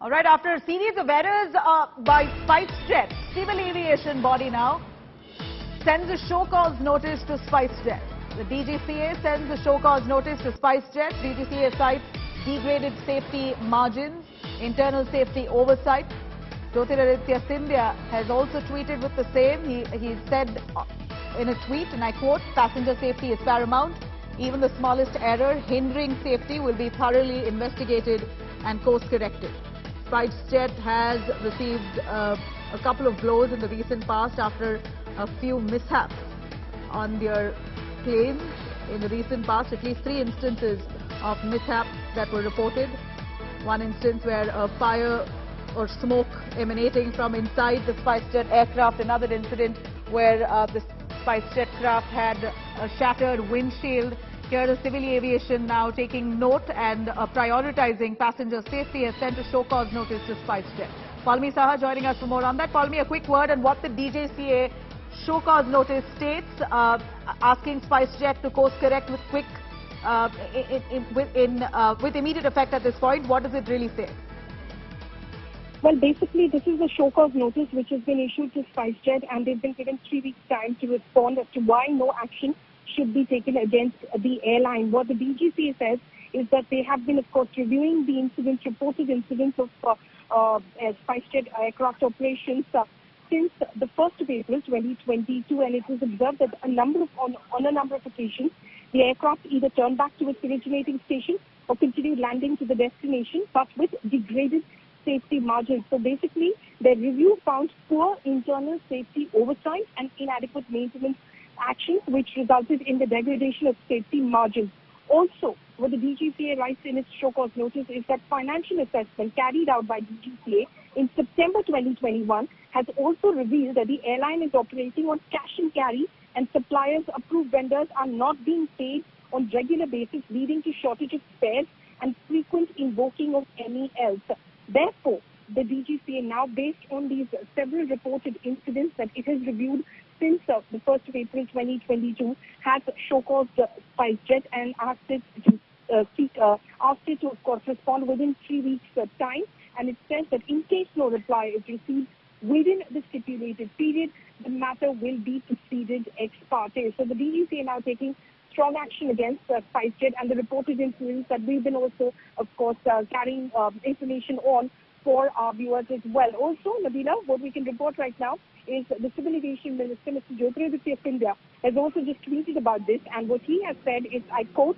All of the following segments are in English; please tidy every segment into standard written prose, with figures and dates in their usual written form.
All right, after a series of errors by SpiceJet, civil aviation body now sends a show cause notice to SpiceJet. The DGCA sends a show cause notice to SpiceJet. DGCA cites degraded safety margins, internal safety oversight. Directorate Sindhya has also tweeted with the same. He said in a tweet, and I quote, "Passenger safety is paramount. Even the smallest error hindering safety will be thoroughly investigated and course-corrected." SpiceJet has received a couple of blows in the recent past after a few mishaps on their planes in the recent past. At least 3 instances of mishaps that were reported. One instance where a fire or smoke emanating from inside the SpiceJet aircraft. Another incident where the SpiceJet craft had a shattered windshield. Here the civil aviation now taking note and prioritizing passenger safety has sent a show cause notice to SpiceJet. Palmi Saha joining us for more on that. Palmi, a quick word on what the DGCA show cause notice states, asking SpiceJet to course correct with quick, with immediate effect at this point. What does it really say? Well, basically, this is a show cause notice which has been issued to SpiceJet, and they've been given 3 weeks' time to respond as to why no action should be taken against the airline. What the DGCA says is that they have been, of course, reviewing the incidents, reported incidents of SpiceJet aircraft operations since the 1st of April 2022, and it was observed that on a number of occasions, the aircraft either turned back to its originating station or continued landing to the destination, but with degraded safety margins. So basically, their review found poor internal safety oversight and inadequate maintenance actions, which resulted in the degradation of safety margins. Also, what the DGCA writes in its show cause notice is that financial assessment carried out by DGCA in September 2021 has also revealed that the airline is operating on cash and carry, and suppliers, approved vendors are not being paid on regular basis, leading to shortage of spares and frequent invoking of MELs. Therefore, the DGCA now, based on these several reported incidents that it has reviewed since the 1st of April 2022, has show-caused SpiceJet and asked it to, of course, respond within 3 weeks' time. And it says that in case no reply is received within the stipulated period, the matter will be proceeded ex parte. So the DGCA now taking strong action against SpiceJet and the reported incidents that we've been also, of course, carrying information on for our viewers as well. Also, Nabila, what we can report right now is the Civil Aviation Minister, Mr. Directorate, has also just tweeted about this, and what he has said is, I quote,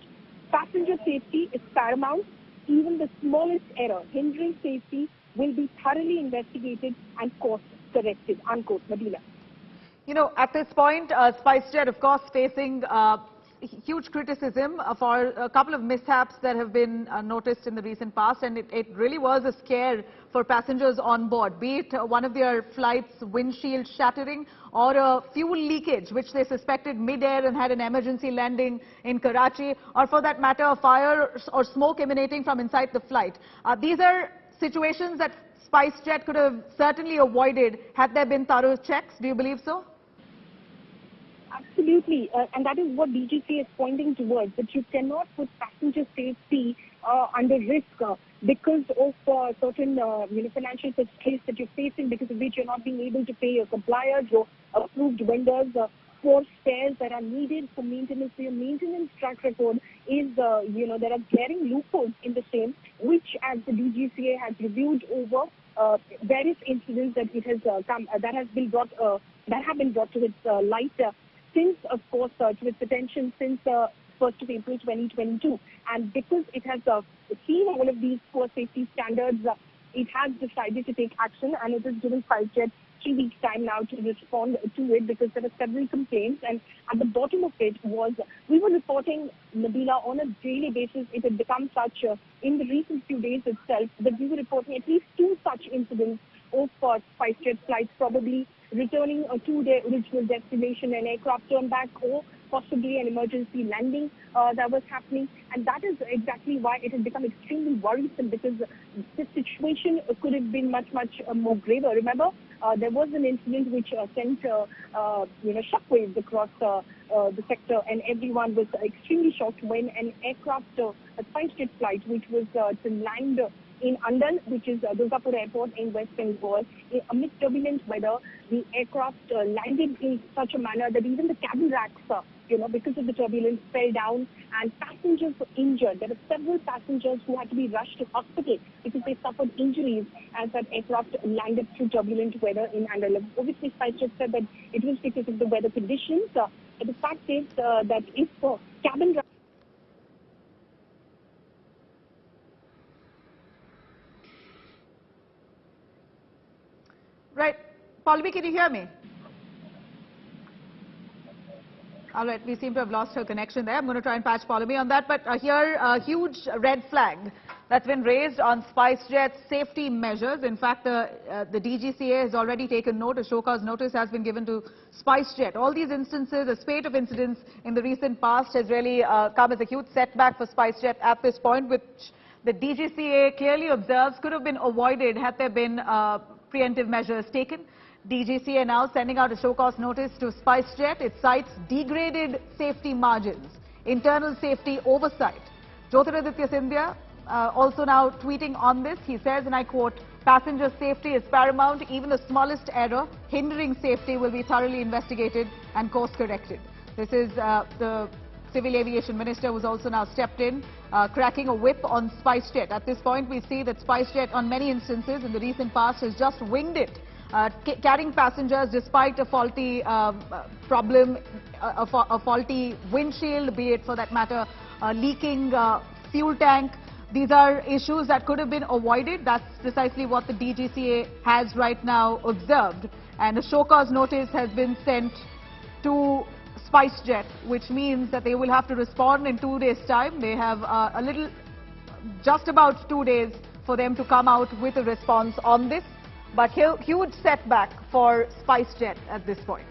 "Passenger safety is paramount. Even the smallest error hindering safety will be thoroughly investigated and course corrected," unquote. Nabila. You know, at this point, SpiceJet, of course, facing huge criticism for a couple of mishaps that have been noticed in the recent past, and it really was a scare for passengers on board, be it one of their flights' windshield shattering or a fuel leakage which they suspected mid-air and had an emergency landing in Karachi, or for that matter a fire or smoke emanating from inside the flight. These are situations that SpiceJet could have certainly avoided had there been thorough checks. Do you believe so? Absolutely, and that is what DGCA is pointing towards, that you cannot put passenger safety under risk because of certain financial constraints that you're facing, because of which you're not being able to pay your suppliers or approved vendors for spares that are needed for maintenance. So your maintenance track record is, there are glaring loopholes in the same, which, as the DGCA has reviewed over various incidents that it has that have been brought to its light. Since, of course, to its attention since 1st of April 2022. And because it has seen all of these poor safety standards, it has decided to take action, and it is giving SpiceJet 3 weeks' time now to respond to it, because there were several complaints. And at the bottom of it was, we were reporting, Nabila, on a daily basis. It had become such in the recent few days itself that we were reporting at least 2 such incidents of SpiceJet flights probably returning to their original destination, an aircraft turned back, or possibly an emergency landing that was happening. And that is exactly why it has become extremely worrisome, because the situation could have been much more graver. Remember, there was an incident which sent shockwaves across the sector, and everyone was extremely shocked when an aircraft, a SpiceJet flight, which was to land in Andal, which is Durgapur Airport in West Bengal. Amidst turbulent weather, the aircraft landed in such a manner that even the cabin racks, because of the turbulence, fell down and passengers were injured. There were several passengers who had to be rushed to hospital because they suffered injuries as that aircraft landed through turbulent weather in Andal. Obviously, SpiceJet said that it was because of the weather conditions. But the fact is that if cabin racks Right. Pallavi, can you hear me? All right, we seem to have lost her connection there. I'm going to try and patch Pallavi on that. But here, a huge red flag that's been raised on SpiceJet's safety measures. In fact, the DGCA has already taken note. A show cause notice has been given to SpiceJet. All these instances, a spate of incidents in the recent past has really come as a huge setback for SpiceJet at this point, which the DGCA clearly observes could have been avoided had there been preemptive measures taken. DGCA now sending out a show cause notice to SpiceJet. It cites degraded safety margins, internal safety oversight. Jyotiraditya Scindia also now tweeting on this. He says, and I quote, "Passenger safety is paramount. Even the smallest error hindering safety will be thoroughly investigated and course corrected." This is the Civil Aviation Minister who's also now stepped in, cracking a whip on SpiceJet. At this point, we see that SpiceJet, on many instances in the recent past, has just winged it, carrying passengers despite a faulty problem, a faulty windshield, be it for that matter, leaking fuel tank. These are issues that could have been avoided. That's precisely what the DGCA has right now observed. And a show cause notice has been sent to SpiceJet, which means that they will have to respond in 2 days' time. They have just about 2 days for them to come out with a response on this. But huge setback for SpiceJet at this point.